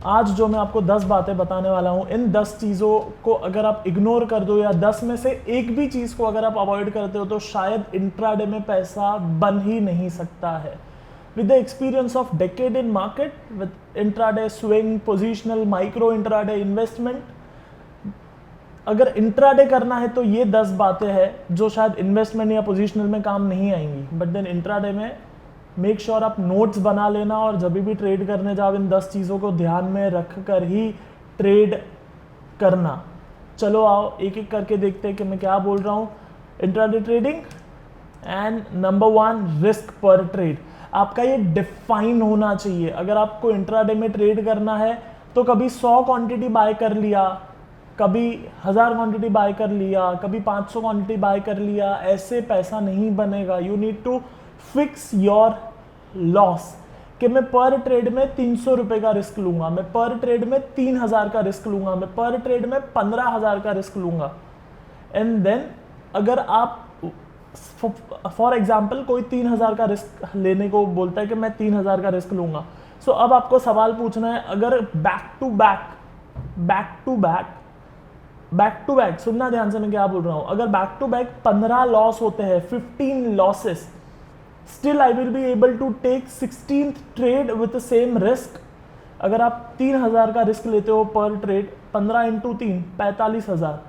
आज जो मैं आपको 10 बातें बताने वाला हूं, इन 10 चीज़ों को अगर आप इग्नोर कर दो या 10 में से एक भी चीज़ को अगर आप अवॉइड करते हो तो शायद इंट्राडे में पैसा बन ही नहीं सकता है। With the experience of decade in market, with intraday swing, positional, micro intraday investment, अगर इंट्राडे करना है तो ये 10 बातें हैं जो शायद इन्वेस्टमेंट या पोजिशनल में काम नहीं आएंगी, बट देन इंट्राडे में मेक श्योर आप नोट्स बना लेना और जब भी ट्रेड करने जाओ इन 10 चीज़ों को ध्यान में रख कर ही ट्रेड करना। चलो आओ एक एक करके देखते हैं कि मैं क्या बोल रहा हूँ। Intraday trading and number 1, risk per trade. आपका ये डिफाइन होना चाहिए। अगर आपको इंट्राडे में ट्रेड करना है तो कभी 100 क्वांटिटी बाय कर लिया, कभी 1000 क्वांटिटी बाय कर लिया, कभी 500 क्वांटिटी बाय कर लिया, ऐसे पैसा नहीं बनेगा। You need to fix your loss कि मैं पर ट्रेड में 300 रुपए का रिस्क लूंगा, मैं पर ट्रेड में 3000 का रिस्क लूंगा, मैं पर ट्रेड में 15000 का रिस्क लूंगा। एंड देन अगर आप फॉर एग्जाम्पल कोई 3000 का रिस्क लेने को बोलता है कि मैं 3000 का रिस्क लूंगा, सो अब आपको सवाल पूछना है, अगर बैक टू बैक सुनना ध्यान से मैं क्या बोल रहा हूं, अगर बैक टू बैक 15 लॉस होते हैं, 15 losses, still I will be able to take 16th trade with same risk. अगर आप 3000 का रिस्क लेते हो पर ट्रेड, 15 इंटू 3 45,000।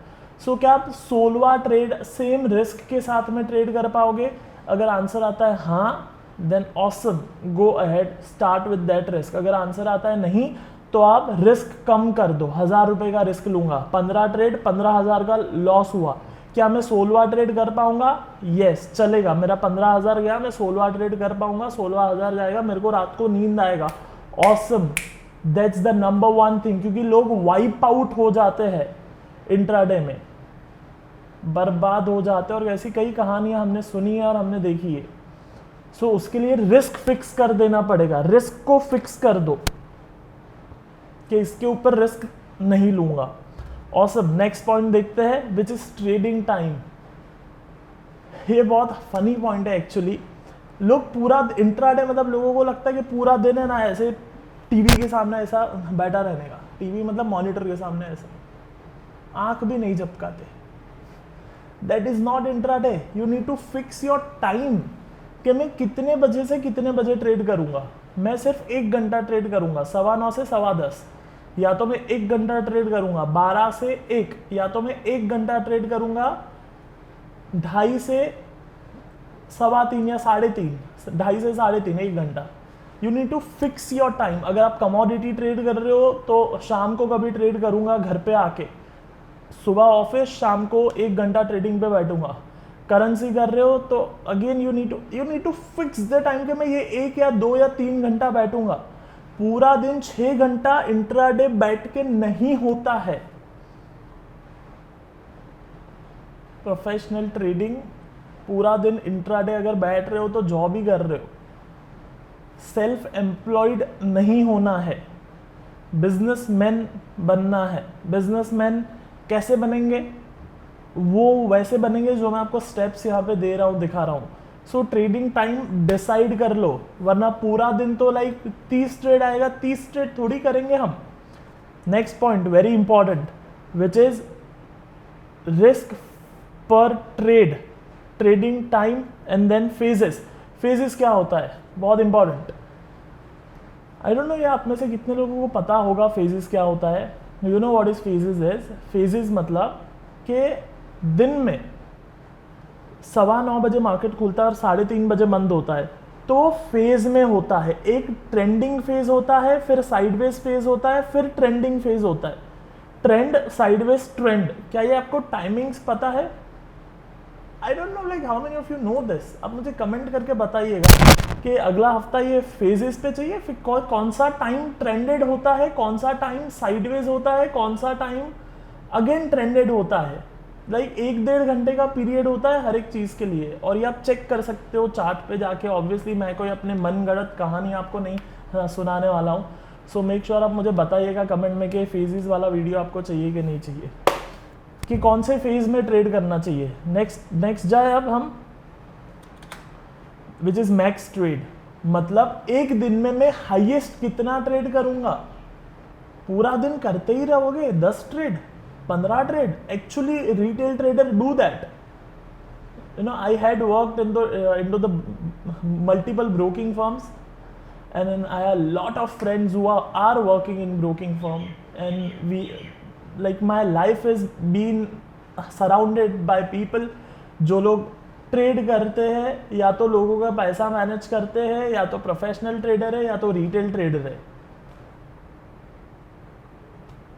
सो क्या आप 16वां ट्रेड सेम रिस्क के साथ में ट्रेड कर पाओगे? अगर आंसर आता है हाँ, then awesome, go ahead, start with that risk. अगर आंसर आता है नहीं तो आप रिस्क कम कर दो, 1000 रुपए का रिस्क लूंगा, 15 ट्रेड 15,000 का लॉस हुआ, क्या मैं 16वां ट्रेड कर पाऊंगा? यस, चलेगा। मेरा 15,000 गया, मैं 16वां ट्रेड कर पाऊंगा, 16,000 जाएगा, मेरे को रात को नींद आएगा। Awesome, that's the number 1 thing. क्योंकि लोग वाइप आउट हो जाते हैं इंट्राडे में, बर्बाद हो जाते हैं, और ऐसी कई कहानियां हमने सुनी है और हमने देखी है। सो उसके लिए रिस्क फिक्स कर देना पड़ेगा। रिस्क को फिक्स कर दो कि इसके ऊपर रिस्क नहीं लूंगा। ऑसम, नेक्स्ट पॉइंट देखते हैं, विच इज ट्रेडिंग टाइम। ये बहुत फनी पॉइंट है एक्चुअली। लोग पूरा इंट्राडे मतलब लोगों को लगता है कि पूरा दिन है ना ऐसे टीवी के सामने ऐसा बैठा रहने का, टीवी मतलब मॉनिटर के सामने ऐसा आंख भी नहीं झपकाते। That is not intraday. You need to fix your time कि मैं कितने बजे से कितने बजे ट्रेड करूंगा। मैं सिर्फ 1 घंटा ट्रेड करूंगा, 9:15 से 10:15, या तो मैं 1 घंटा ट्रेड करूंगा 12 से 1, या तो मैं 1 घंटा ट्रेड करूंगा 2:30 से 3:15 या 3:30, 2:30 से 3:30, 1 घंटा। You need to fix your time. अगर आप कमोडिटी ट्रेड कर रहे हो तो शाम को कभी ट्रेड करूंगा घर पे आके, सुबह ऑफिस, शाम को 1 घंटा ट्रेडिंग पे बैठूंगा। करेंसी कर रहे हो तो again you need to fix the time कि मैं ये 1 या 2 या 3 घंटा बैठूंगा। पूरा दिन 6 घंटा इंट्राडे बैठ के नहीं होता है। प्रोफेशनल ट्रेडिंग पूरा दिन इंट्राडे अगर बैठ रहे हो तो जॉब ही कर रहे हो, सेल्फ एम्प्लॉयड नहीं होना है, बिजनेसमैन बनना है। बिजनेसमैन कैसे बनेंगे? वो वैसे बनेंगे जो मैं आपको स्टेप्स यहाँ पे दे रहा हूँ, दिखा रहा हूँ। सो ट्रेडिंग टाइम डिसाइड कर लो, वरना पूरा दिन तो लाइक 30 ट्रेड आएगा, 30 ट्रेड थोड़ी करेंगे हम। Next point very important, which is risk per trade, trading time and then phases. Phases क्या होता है? बहुत इंपॉर्टेंट। आई डोंट नो ये आप में से कितने लोगों को पता होगा फेजेस क्या होता है। You know what is phases is? Phases मतलब कि दिन में 9:15 बजे मार्केट खुलता है और 3:30 बजे बंद होता है, तो फेज में होता है। एक ट्रेंडिंग फेज होता है, फिर साइडवेज फेज होता है, फिर ट्रेंडिंग फेज होता है। ट्रेंड, साइडवेज, ट्रेंड, क्या ये आपको टाइमिंग्स पता है? I don't know like how many of you know this. आप मुझे कमेंट करके बताइएगा कि अगला हफ्ता ये फेजेस पे चाहिए, फिर कौन सा टाइम ट्रेंडेड होता है, कौन सा टाइम साइडवेज होता है, कौन सा टाइम अगेन ट्रेंडेड होता है। लाइक 1-1.5 घंटे का पीरियड होता है हर एक चीज़ के लिए, और ये आप चेक कर सकते हो चार्ट पे जाके। ऑब्वियसली मैं कोई अपने मन गढ़ंत कहानी आपको नहीं सुनाने वाला हूँ। सो मेक श्योर आप मुझे बताइएगा कमेंट में कि फेजेस वाला वीडियो आपको चाहिए कि नहीं चाहिए, कि कौन से फेज में ट्रेड करना चाहिए। नेक्स्ट जाए अब हम, विच इज मैक्स ट्रेड। मतलब एक दिन में मैं हाईएस्ट कितना ट्रेड करूंगा। पूरा दिन करते ही रहोगे 10 trade, 15 trade? Actually retail trader do that. I had worked into the multiple broking firms, and then I have a lot of friends who are working in broking firm, and my life has been surrounded by people जो लोग trade करते हैं, या तो लोगों का पैसा manage करते हैं, या तो प्रोफेशनल ट्रेडर है, या तो रिटेल ट्रेडर है.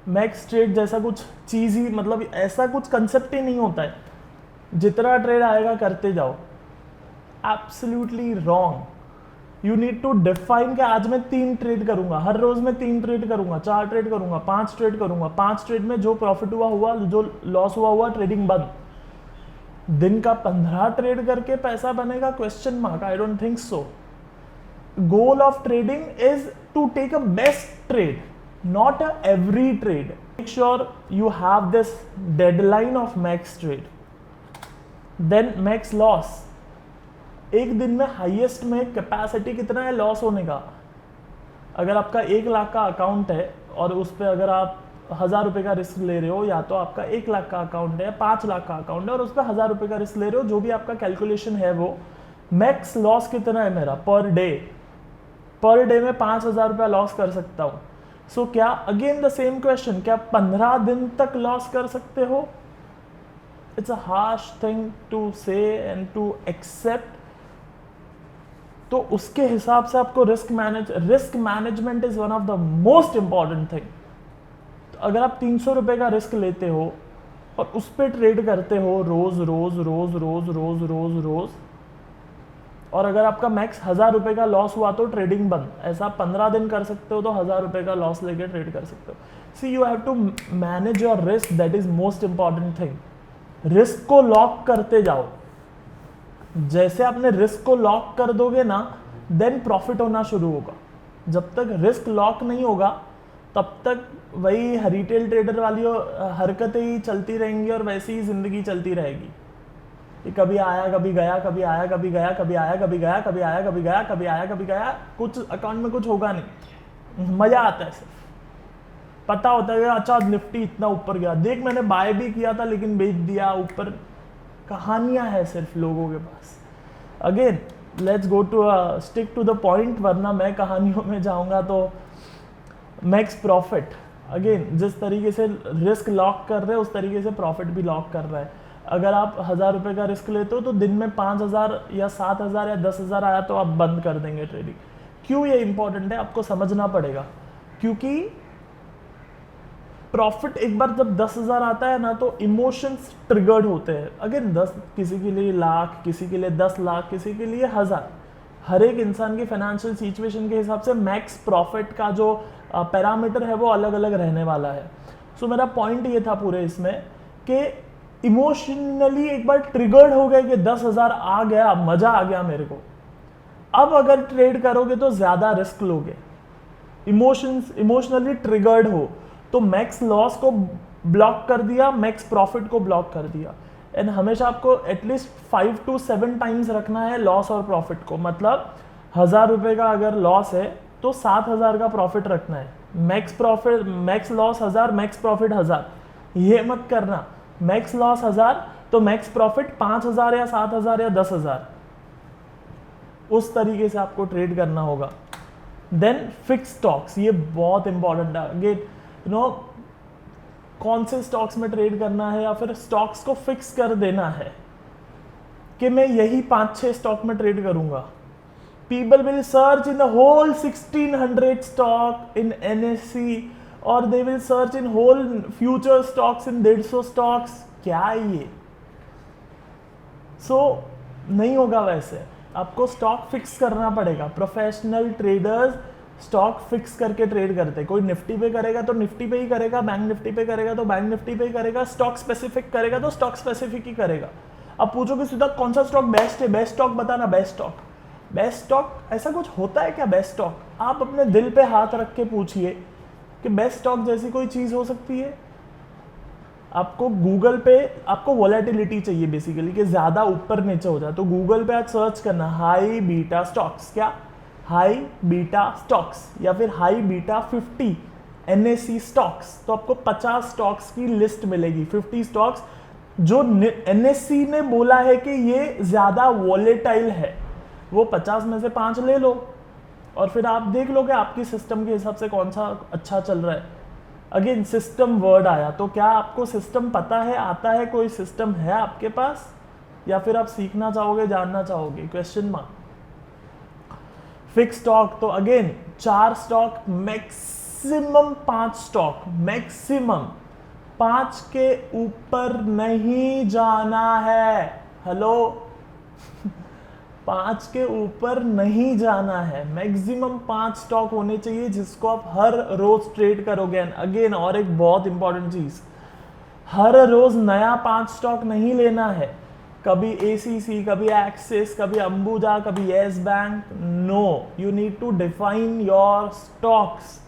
मैक्स ट्रेड जैसा कुछ चीज ही, मतलब ऐसा कुछ कंसेप्ट ही नहीं होता है. जितना ट्रेड आएगा करते जाओ. Absolutely wrong. You need to define कि आज मैं 3 ट्रेड करूंगा, हर रोज मैं 3 ट्रेड करूंगा, 4 ट्रेड करूंगा, 5 ट्रेड करूंगा. 5 ट्रेड में जो प्रॉफिट हुआ, जो लॉस हुआ, ट्रेडिंग बंद. दिन का 15 ट्रेड करके पैसा बनेगा? Question mark. I don't think so. Goal of trading is to take a best trade, not every trade. Make sure you have this deadline of max trade. Then max loss. एक दिन में highest में capacity कितना है loss होने का? अगर आपका 1 लाख का अकाउंट है और उस पर अगर आप 1000 रुपये का रिस्क ले रहे हो, या तो आपका 1 लाख का अकाउंट है, 5 लाख का अकाउंट है और उस पर 1000 रुपये का रिस्क ले रहे हो, जो भी आपका कैलकुलेशन है वो मैक्स लॉस कितना है मेरा पर डे? पर डे में 5000 रुपया लॉस कर सकता हूँ. सो क्या अगेन द सेम क्वेश्चन, क्या 15 दिन तक लॉस कर सकते हो? It's a harsh thing to say and to accept. तो उसके हिसाब से आपको risk management is one of the most important thing. तो अगर आप 300 रुपए का रिस्क लेते हो और उस पर ट्रेड करते हो रोज रोज रोज रोज रोज रोज रोज, और अगर आपका मैक्स 1000 रुपए का लॉस हुआ तो ट्रेडिंग बंद. ऐसा 15 दिन कर सकते हो तो 1000 रुपए का लॉस लेके ट्रेड कर सकते हो. See you have to manage your risk, that is most important thing. Risk को लॉक करते जाओ. जैसे आपने रिस्क को लॉक कर दोगे ना, देन प्रॉफिट होना शुरू होगा. जब तक रिस्क लॉक नहीं होगा तब तक वही रिटेल ट्रेडर वाली हरकतें ही चलती रहेंगी और वैसी ही जिंदगी चलती रहेगी. कभी आया कभी गया, कभी आया कभी गया, कभी आया कभी गया, कभी आया कभी गया, कभी आया कभी गया. कुछ अकाउंट में कुछ होगा नहीं. मजा आता है. सिर्फ पता होता है कि अच्छा निफ्टी इतना ऊपर गया, देख मैंने बाय भी किया था लेकिन बेच दिया ऊपर. कहानियां हैं सिर्फ लोगों के पास. Again let's go to stick to the point, वरना मैं कहानियों में जाऊंगा तो. मैक्स प्रॉफिट, अगेन जिस तरीके से रिस्क लॉक कर रहे हैं उस तरीके से प्रॉफिट भी लॉक कर रहा है. अगर आप 1000 रुपये का रिस्क लेते हो तो दिन में 5000 या 7000 या 10000 आया तो आप बंद कर देंगे ट्रेडिंग. क्यों ये इंपॉर्टेंट है आपको समझना पड़ेगा. क्योंकि प्रॉफिट एक बार जब 10,000 आता है ना तो इमोशंस ट्रिगर्ड होते हैं. अगेन 10, किसी के लिए लाख, किसी के लिए 10 लाख, किसी के लिए 1000. हर एक इंसान की फाइनेंशियल सिचुएशन के हिसाब से मैक्स प्रॉफिट का जो पैरामीटर है वो अलग अलग रहने वाला है. सो मेरा पॉइंट ये था पूरे इसमें कि इमोशनली एक बार ट्रिगर्ड हो गए कि 10,000 आ गया, मजा आ गया मेरे को. अब अगर ट्रेड करोगे तो ज्यादा रिस्क लोगे. इमोशनली ट्रिगर्ड हो तो मैक्स लॉस को ब्लॉक कर दिया, मैक्स प्रॉफिट को ब्लॉक कर दिया. एंड हमेशा आपको एटलीस्ट 5 to 7 टाइम्स रखना है लॉस और प्रॉफिट को. मतलब 1000 रुपए का अगर लॉस है तो 7000 का प्रॉफिट रखना है. Max loss 1000, max profit 1000. ये मत करना मैक्स लॉस 1000 तो मैक्स प्रॉफिट 5000 या 7000 या 10,000. उस तरीके से आपको ट्रेड करना होगा. देन फिक्स स्टॉक्स, ये बहुत इंपॉर्टेंट है. अगेन कौन से स्टॉक्स में ट्रेड करना है, या फिर स्टॉक्स को फिक्स कर देना है कि मैं यही 5-6 स्टॉक में ट्रेड करूंगा. People will search in the whole 1600 stock in NSE, और they will search in whole future stocks in 150 stocks. क्या है ये? नहीं होगा. वैसे आपको स्टॉक फिक्स करना पड़ेगा. प्रोफेशनल ट्रेडर्स स्टॉक फिक्स करके ट्रेड करते हैं. कोई निफ्टी पे करेगा तो निफ्टी पे ही करेगा, बैंक निफ्टी पे करेगा तो बैंक निफ्टी पे ही करेगा, स्टॉक स्पेसिफिक करेगा तो स्टॉक स्पेसिफिक ही करेगा. अब पूछोगे सीधा कौन सा स्टॉक बेस्ट है, बेस्ट स्टॉक बताना. बेस्ट स्टॉक ऐसा कुछ होता है क्या? बेस्ट स्टॉक आप अपने दिल पे हाथ रख के पूछिए कि बेस्ट स्टॉक जैसी कोई चीज हो सकती है? आपको गूगल पे आपको वोलेटिलिटी चाहिए बेसिकली, कि ज्यादा ऊपर नीचे हो जाए. तो गूगल पे आज सर्च करना हाई बीटा स्टॉक्स. क्या? हाई बीटा स्टॉक्स, या फिर हाई बीटा 50. NSE स्टॉक्स, तो आपको 50 स्टॉक्स की लिस्ट मिलेगी, 50 स्टॉक्स जो NSE ने बोला है कि ये ज्यादा वॉलेटाइल है, वो 50 में से 5 ले लो और फिर आप देख लो कि आपकी सिस्टम के हिसाब से कौन सा अच्छा चल रहा है। अगेन सिस्टम वर्ड आया, तो क्या आपको सिस्टम पता है, आता है, कोई सिस्टम है आपके पास, या फिर आप सीखना चाहोगे, जानना चाहोगे? Question mark. फिक्स स्टॉक, तो again 4 stock, maximum 5 stock, maximum 5 के ऊपर नहीं जाना है। हेलो 5 के ऊपर नहीं जाना है, मैक्सिमम 5 स्टॉक होने चाहिए जिसको आप हर रोज ट्रेड करोगे। अगेन और एक बहुत इंपॉर्टेंट चीज, हर रोज नया 5 स्टॉक नहीं लेना है, कभी ACC, कभी एक्सिस, कभी अंबुजा, कभी yes bank, no, you need to define your stocks.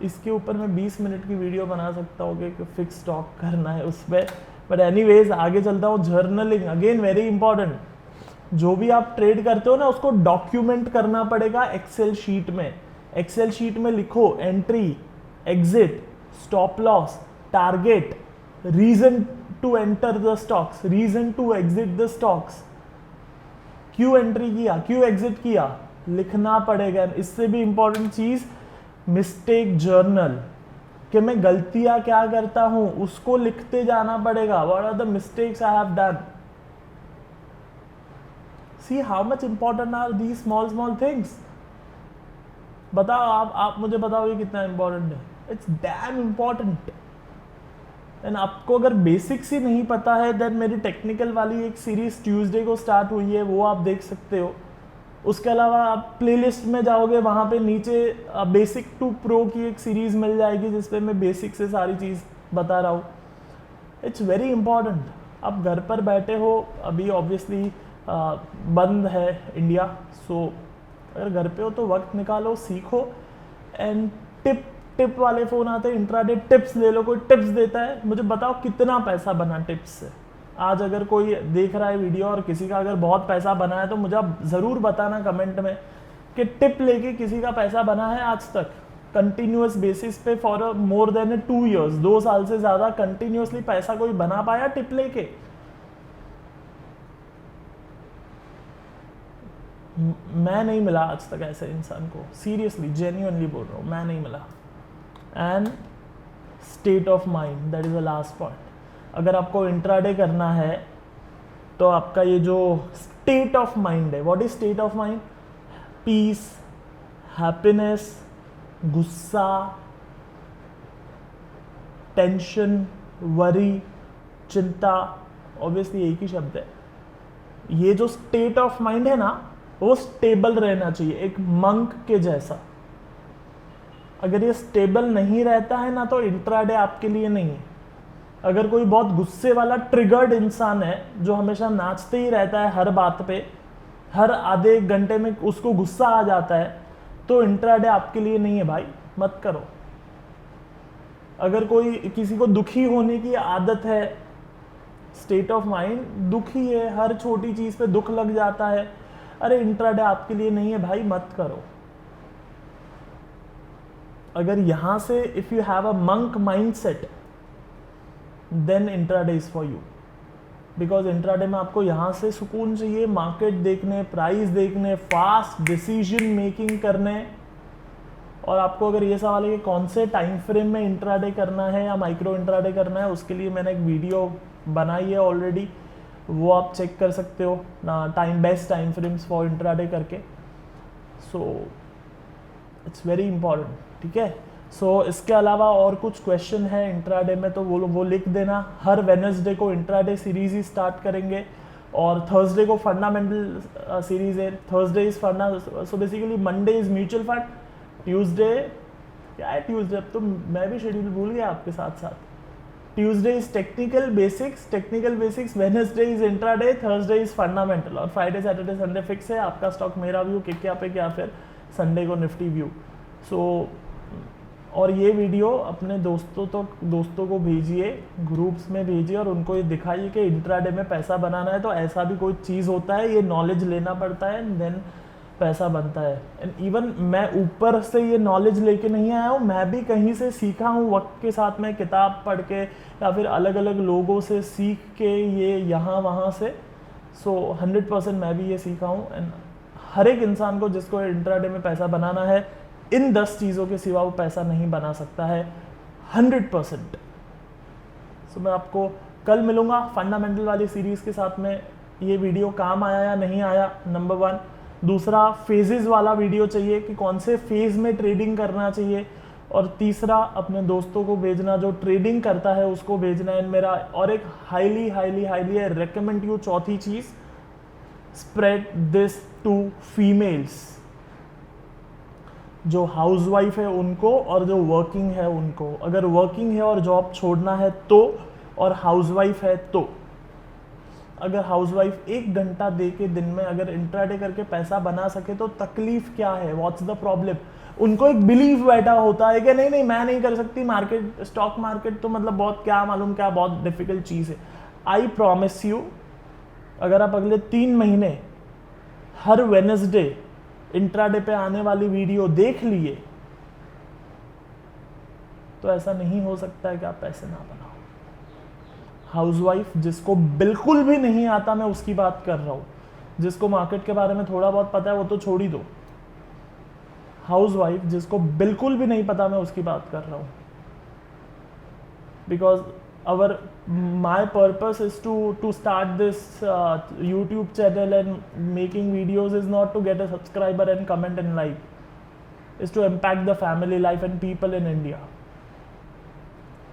इसके ऊपर मैं 20 मिनट की वीडियो बना सकता हूँ कि फिक्स स्टॉक करना है उस पर, बट एनीवेज आगे चलता हूँ। जर्नलिंग अगेन वेरी इंपॉर्टेंट, जो भी आप ट्रेड करते हो ना उसको डॉक्यूमेंट करना पड़ेगा एक्सेल शीट में। एक्सेल शीट में लिखो entry, exit, stop loss, target, reason to enter the stocks, reason to exit the stocks, क्यों एंट्री किया, क्यों एग्जिट किया, लिखना पड़ेगा। इससे भी इंपॉर्टेंट चीज मिस्टेक जर्नल, कि मैं गलतियां क्या करता हूं उसको लिखते जाना पड़ेगा। What are the mistakes I have done, see how much important are the small things. बताओ आप मुझे बताओ ये कितना इंपॉर्टेंट है। It's damn important. एंड आपको अगर बेसिक्स ही नहीं पता है देन मेरी टेक्निकल वाली एक सीरीज ट्यूसडे को स्टार्ट हुई है, वो आप देख सकते हो। उसके अलावा आप प्लेलिस्ट में जाओगे, वहाँ पे नीचे बेसिक टू प्रो की एक सीरीज मिल जाएगी जिसपे मैं बेसिक से सारी चीज़ बता रहा हूँ। It's very important. आप घर पर बैठे हो, अभी ऑब्वियसली बंद है इंडिया, सो अगर घर पे हो तो वक्त निकालो, सीखो। एंड टिप वाले फ़ोन आते हैं, इंट्राडे टिप्स ले लो, कोई टिप्स देता है, मुझे बताओ कितना पैसा बना टिप्स से। आज अगर कोई देख रहा है वीडियो और किसी का अगर बहुत पैसा बना है तो मुझे आप ज़रूर बताना कमेंट में कि टिप लेके किसी का पैसा बना है आज तक कंटिन्यूअस बेसिस पे फॉर मोर देन 2 years, 2 साल से ज़्यादा कंटिन्यूअसली पैसा कोई बना पाया टिप लेके? मैं नहीं मिला आज तक ऐसे इंसान को, सीरियसली जेन्युइनली बोल रहा हूँ, मैं नहीं मिला। And state of mind, that is the last point. अगर आपको इंट्राडे करना है तो आपका ये जो स्टेट ऑफ माइंड है, what is state of mind? Peace, happiness, गुस्सा, टेंशन, वरी, चिंता, ऑब्वियसली एक ही शब्द है। ये जो स्टेट ऑफ माइंड है ना, वो स्टेबल रहना चाहिए, एक मंक के जैसा। अगर ये स्टेबल नहीं रहता है ना तो इंट्राडे आपके लिए नहीं है। अगर कोई बहुत गुस्से वाला ट्रिगर्ड इंसान है जो हमेशा नाचते ही रहता है हर बात पे, हर आधे एक घंटे में उसको गुस्सा आ जाता है, तो इंट्राडे आपके लिए नहीं है भाई, मत करो। अगर कोई किसी को दुखी होने की आदत है, स्टेट ऑफ माइंड दुखी है, हर छोटी चीज पे दुख लग जाता है, अरे इंट्राडे आपके लिए नहीं है भाई, मत करो। अगर यहां से if you have a monk mindset then intraday is for you, because intraday में आपको यहां से सुकून चाहिए, मार्केट देखने, प्राइस देखने, फास्ट डिसीजन मेकिंग करने। और आपको अगर ये सवाल है कि कौन से टाइम फ्रेम में इंट्राडे करना है या माइक्रो इंट्राडे करना है, उसके लिए मैंने एक वीडियो बनाई है ऑलरेडी, वो आप चेक कर सकते हो ना, best time frames for intraday करके। सो इट्स वेरी इंपॉर्टेंट, ठीक है। सो इसके अलावा और कुछ क्वेश्चन है इंट्राडे में तो वो लिख देना। हर वेडनेसडे को इंट्राडे सीरीज ही स्टार्ट करेंगे और थर्सडे को फंडामेंटल सीरीज है। थर्सडे इज फंडा, so basically Monday is mutual fund, Tuesday क्या है, ट्यूसडे अब तो मैं भी शेड्यूल भूल गया आपके साथ साथ। Tuesday is technical basics, Wednesday is intraday, Thursday is fundamental और फ्राइडे सैटरडे संडे फिक्स है आपका स्टॉक मेरा व्यू किक पे या फिर संडे को निफ्टी व्यू। सो और ये वीडियो अपने दोस्तों को भेजिए, ग्रुप्स में भेजिए और उनको ये दिखाइए कि इंट्राडे में पैसा बनाना है तो ऐसा भी कोई चीज़ होता है, ये नॉलेज लेना पड़ता है, देन पैसा बनता है। एंड इवन मैं ऊपर से ये नॉलेज लेके नहीं आया हूँ, मैं भी कहीं से सीखा हूँ वक्त के साथ में, किताब पढ़ के या फिर अलग अलग लोगों से सीख के ये यहाँ वहाँ से। सो 100% मैं भी ये सीखा हूँ। एंड हर एक इंसान को जिसको इंट्राडे में पैसा बनाना है, इन 10 चीज़ों के सिवा वो पैसा नहीं बना सकता है 100%। सो मैं आपको कल मिलूँगा फंडामेंटल वाली सीरीज़ के साथ में। ये वीडियो काम आया या नहीं आया, नंबर 1। दूसरा, फेजेस वाला वीडियो चाहिए कि कौन से फेज में ट्रेडिंग करना चाहिए। और तीसरा, अपने दोस्तों को भेजना जो ट्रेडिंग करता है उसको भेजना है मेरा। और एक highly highly highly I recommend you, चौथी चीज़, स्प्रेड दिस टू फीमेल्स, जो हाउसवाइफ है उनको और जो वर्किंग है उनको। अगर वर्किंग है और जॉब छोड़ना है तो, और हाउसवाइफ है तो। अगर हाउसवाइफ 1 घंटा दे के दिन में अगर इंट्राडे करके पैसा बना सके तो तकलीफ क्या है, व्हाट्स द प्रॉब्लम। उनको एक बिलीफ बैठा होता है कि नहीं नहीं मैं नहीं कर सकती, मार्केट, स्टॉक मार्केट तो मतलब बहुत क्या मालूम क्या, बहुत डिफिकल्ट चीज़ है। आई प्रॉमिस यू, अगर आप अगले 3 महीने हर वेडनेसडे इंट्राडे पे आने वाली वीडियो देख लिए तो ऐसा नहीं हो सकता है कि आप पैसे ना बनाओ। हाउसवाइफ जिसको बिल्कुल भी नहीं आता, मैं उसकी बात कर रहा हूँ। जिसको मार्केट के बारे में थोड़ा बहुत पता है वो तो छोड़ ही दो। हाउसवाइफ जिसको बिल्कुल भी नहीं पता, मैं उसकी बात कर रहा हूँ। Because our my purpose is to start this YouTube channel and making videos is not to get a subscriber and comment in life, is to impact the family life and people in India.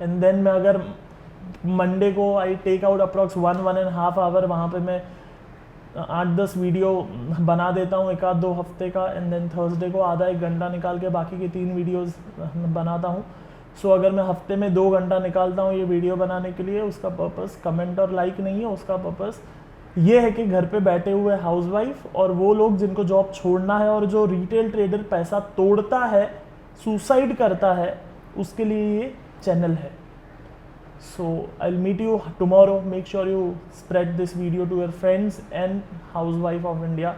And then मैं अगर Monday को I take out approx 1.5 hour, वहाँ पे मैं 8-10 video बना देता हूँ 1-2 हफ्ते का। एंड देन थर्सडे को आधा 1 घंटा निकाल के बाकी के 3 वीडियोस बनाता हूँ। सो अगर मैं हफ्ते में 2 घंटा निकालता हूँ ये वीडियो बनाने के लिए, उसका पर्पस कमेंट और लाइक नहीं है, उसका पर्पस ये है कि घर पे बैठे हुए हाउसवाइफ और वो लोग जिनको जॉब छोड़ना है और जो रिटेल ट्रेडर पैसा तोड़ता है, सुसाइड करता है, उसके लिए ये चैनल है। So I'll meet you tomorrow. Make sure you spread this video to your friends and housewife of India.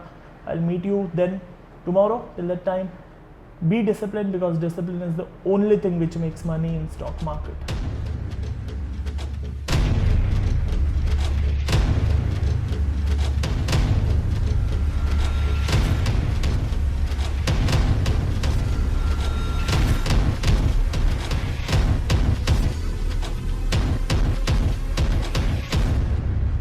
I'll meet you then tomorrow. Till that time, be disciplined, because discipline is the only thing which makes money in stock market.